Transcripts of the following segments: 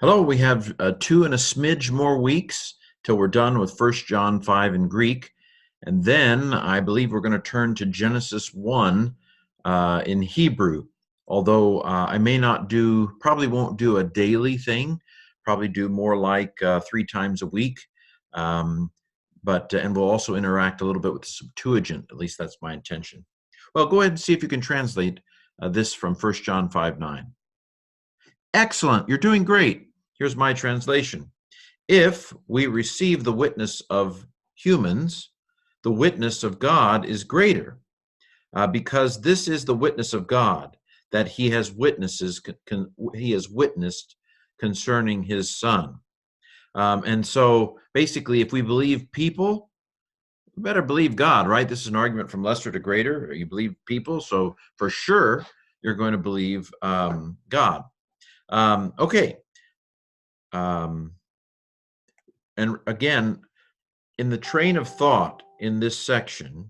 Hello, we have two and a smidge more weeks till we're done with First John 5 in Greek. And then I believe we're going to turn to Genesis 1 in Hebrew. Although I may not do, probably won't do a daily thing, probably do more like 3 times a week. Um, and we'll also interact a little bit with the Septuagint. At least that's my intention. Well, go ahead and see if you can translate this from First John 5:9. Excellent, you're doing great. Here's my translation. If we receive the witness of humans, the witness of God is greater, because this is the witness of God, that he has witnessed concerning his Son. And so basically, if we believe people, we better believe God, right? This is an argument from lesser to greater. You believe people, so for sure you're going to believe God. Okay. Um, and again, in the train of thought in this section,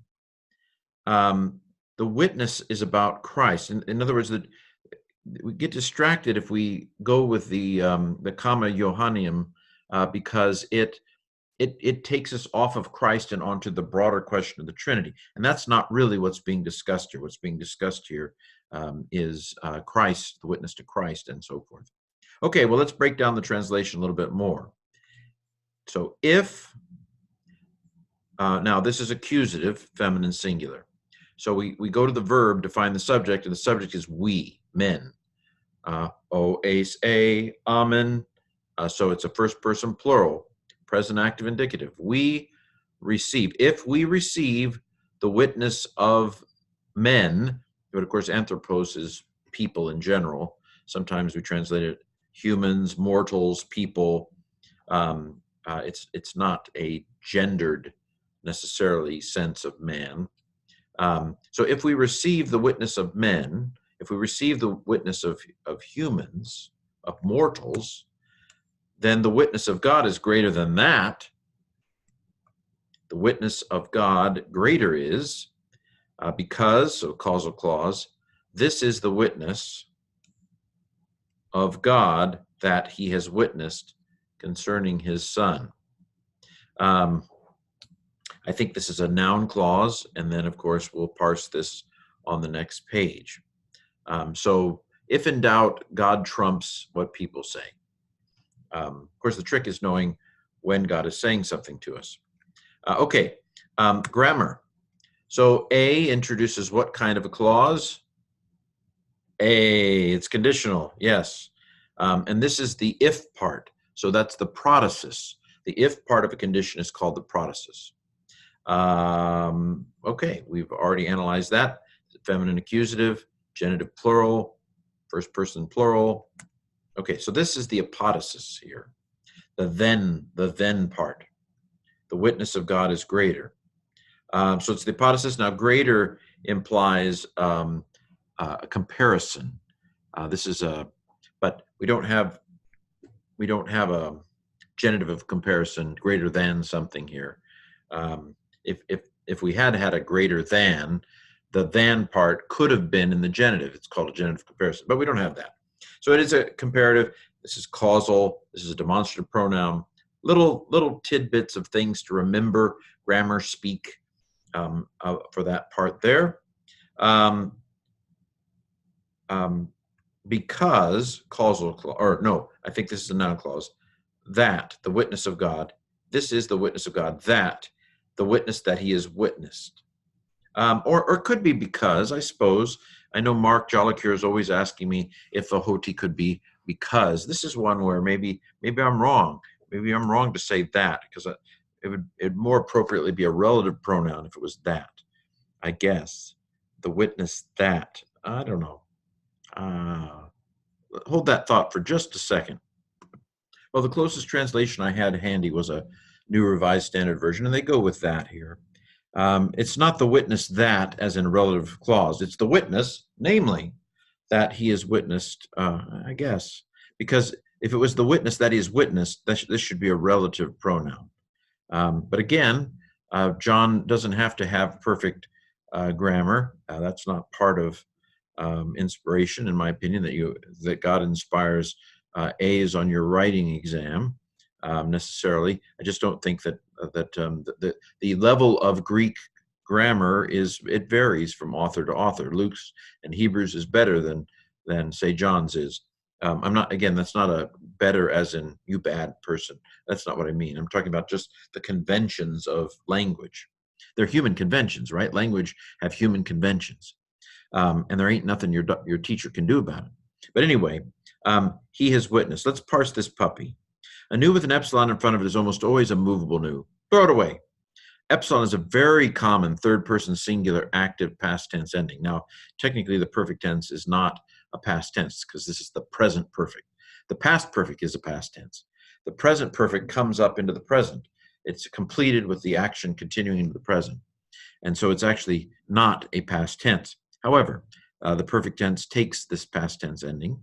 the witness is about Christ. In other words, that we get distracted if we go with the comma Johannium, because it takes us off of Christ and onto the broader question of the Trinity, and that's not really what's being discussed here. What's being discussed here is Christ, the witness to Christ, and so forth. Okay, well, let's break down the translation a little bit more. So if now this is accusative, feminine singular. So we go to the verb to find the subject, and the subject is we, men. O, ace, a, amen. So it's a first person plural, present active indicative. We receive. If we receive the witness of men, but of course anthropos is people in general. Sometimes we translate it humans, mortals, people. It's not a gendered necessarily sense of man. So if we receive the witness of men, if we receive the witness of humans, of mortals, then the witness of God is greater than that. The witness of God greater is, because, so causal clause, this is the witness of God that he has witnessed concerning his Son. I think this is a noun clause, and then, of course, we'll parse this on the next page. So if in doubt, God trumps what people say. Of course, the trick is knowing when God is saying something to us. Okay, grammar. So A introduces what kind of a clause? It's conditional, yes. And this is the if part. So that's the protasis. The if part of a condition is called the protasis. Okay, we've already analyzed that. Feminine accusative, genitive plural, first person plural. Okay, so this is the apodosis here. The then part. The witness of God is greater. So it's the apodosis. Now, greater implies a comparison. This is but we don't have a genitive of comparison, greater than something here. If we had a greater than, the than part could have been in the genitive. It's called a genitive comparison, but we don't have that. So it is a comparative. This is causal. This is a demonstrative pronoun. Little tidbits of things to remember, grammar speak, for that part there. Because causal clause, or no, I think this is a noun clause, that the witness of God, this is the witness of God, that the witness that he has witnessed. Or it could be because, I suppose, I know Mark Jollicoeur is always asking me if a hoti could be because. This is one where maybe I'm wrong. Maybe I'm wrong to say that, because it'd more appropriately be a relative pronoun if it was that, I guess. The witness that. I don't know. Hold that thought for just a second. Well, the closest translation I had handy was a New Revised Standard Version, and they go with that here. It's not the witness that as in a relative clause. It's the witness, namely, that he has witnessed, I guess. Because if it was the witness that he has witnessed, this should be a relative pronoun. But again, John doesn't have to have perfect grammar. That's not part of inspiration, in my opinion, that God inspires A's on your writing exam necessarily. I just don't think that the level of Greek grammar it varies from author to author. Luke's and Hebrews is better than say John's is. I'm not, again, that's not a better as in you bad person. That's not what I mean. I'm talking about just the conventions of language. They're human conventions, right? Language have human conventions. And there ain't nothing your teacher can do about it. But anyway, he has witnessed. Let's parse this puppy. A nu with an epsilon in front of it is almost always a movable nu. Throw it away. Epsilon is a very common third-person singular active past tense ending. Now, technically, the perfect tense is not a past tense because this is the present perfect. The past perfect is a past tense. The present perfect comes up into the present. It's completed with the action continuing into the present. And so it's actually not a past tense. However, the perfect tense takes this past tense ending.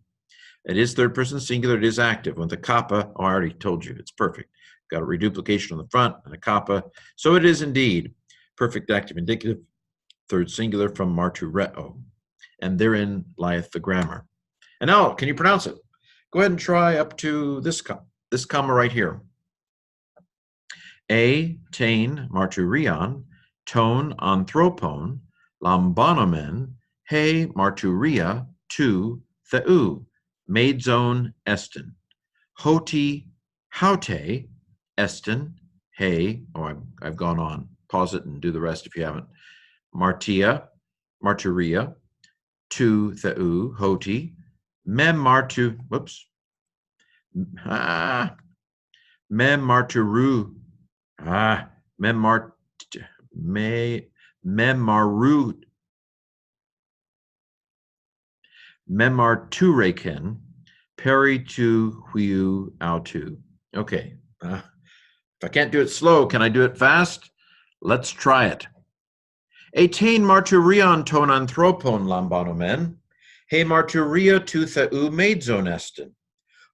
It is third person singular. It is active. With the kappa, I already told you, it's perfect. Got a reduplication on the front and a kappa. So it is indeed perfect active indicative, third singular from martureo. And therein lieth the grammar. And now, can you pronounce it? Go ahead and try up to this comma right here. Tain marturion, ton anthropon, lambonomen, he marturia tu theou, maidzone estin, hoti haute estin, he, I've gone on. Pause it and do the rest if you haven't. Marturia, tu theou, hoti, mem martu, mem marturu, memartureken, peri tu huiu autu. Okay. If I can't do it slow, can I do it fast? Let's try it. Etain marturion ton anthropon lambonomen, he marturia tu theou maidzon estin.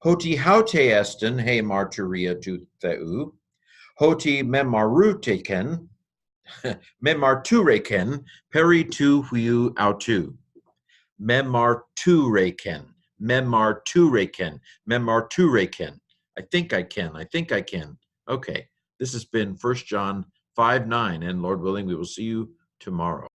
Hoti haute estin, he marturia tu theou. Hoti memartureken, peri tu huiu autu. Memartureken. I think I can. Okay, this has been 1 John 5:9, and Lord willing, we will see you tomorrow.